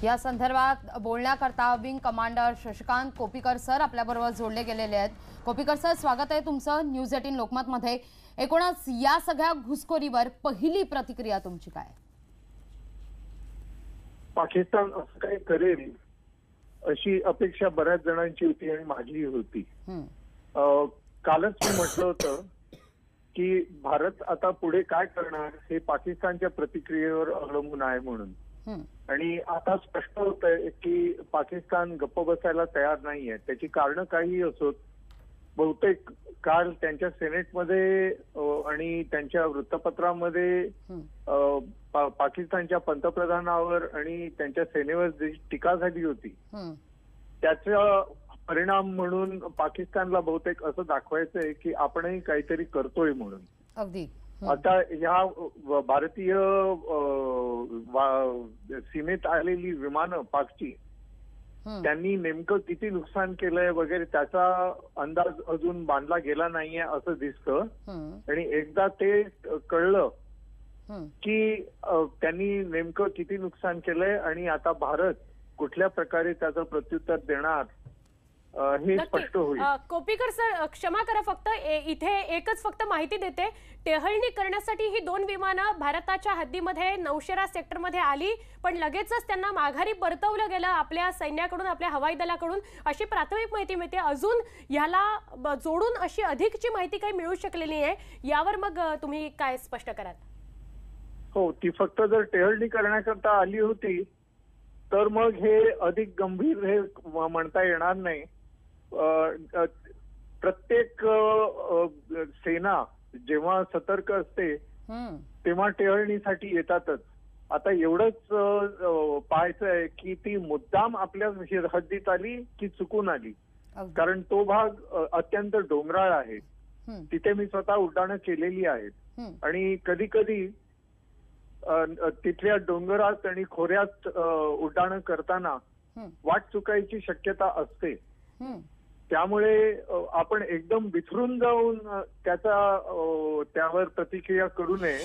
या संदर्भात बोलण्याकरता wing commander Shashikant Kopikar sir आपल्याबरोबर जोडले गेलेले आहेत। कोपीकर सर, स्वागत आहे तुमचं न्यूज 18 लोकमत मध्ये। एकूणच या सगळ्या घुसखोरीवर पहिली प्रतिक्रिया तुमची काय? पाकिस्तान असं काही करेल अशी अपेक्षा बऱ्याच जणांची होती आणि माझीही होती। कालच मी म्हटलं होतं की भारत आता पुढे काय करणार हे पाकिस्तानच्या प्रतिक्रियेवर अवलंबून आहे म्हणून। आणि आता स्पष्ट होतंय की पाकिस्तान गप्प बसायला तयार नाहीये। त्याची कारणं काही असोत, बहुतेक काल त्यांच्या सेनेटमध्ये आणि त्यांच्या वृत्तपत्रामध्ये पाकिस्तानच्या पंतप्रधानावर आणि त्यांच्या सेनेवर जी टीका झाली होती त्याचा परिणाम म्हणून पाकिस्तानला बहुतेक असं दाखवायचंय की आपणही काहीतरी करतोय म्हणून। अगदी आता ह्या भारतीय सीमेत आलेली विमानं पाकची त्यांनी नेमकं किती नुकसान केलंय वगैरे त्याचा अंदाज अजून बांधला गेला नाहीये असं दिसतं। आणि एकदा ते कळलं की त्यांनी नेमकं किती नुकसान केलंय आणि आता भारत कुठल्या प्रकारे त्याचं प्रत्युत्तर देणार हे स्पष्ट होईल। कोपीकर सर, क्षमा करा, फक्त इथे एकच माहिती देते। टेहळणी करण्यासाठी ही 2 विमानं भारताच्या हद्दीमध्ये नौशेरा सेक्टरमध्ये आली, पण लगेचच त्यांना माघारी परतवलं गेलं आपल्या सैन्याकडून, आपल्या हवाई दलाकडून, अशी प्राथमिक माहिती मिळते। अजून याला जोडून अशी अधिकची माहिती काही मिळू शकलेली आहे, यावर मग तुम्ही काय स्पष्ट कराल? हो, ती फक्त जर टेहळणी करण्याकरता आली होती तर मग हे अधिक गंभीर हे म्हणता येणार नाही। प्रत्येक सेना जेव्हा सतर्क असते तेव्हा टेहळणीसाठी येतातच। आता एवढंच पाहायचंय की ती मुद्दाम आपल्या हद्दीत आली की चुकून आली, कारण तो भाग अत्यंत डोंगराळ आहे। तिथे मी स्वतः उड्डाणं केलेली आहेत आणि कधी कधी तिथल्या डोंगरात आणि खोऱ्यात उड्डाणं करताना वाट चुकायची शक्यता असते। त्यामुळे आपण एकदम बिथरून जाऊन त्यावर प्रतिक्रिया करू नये।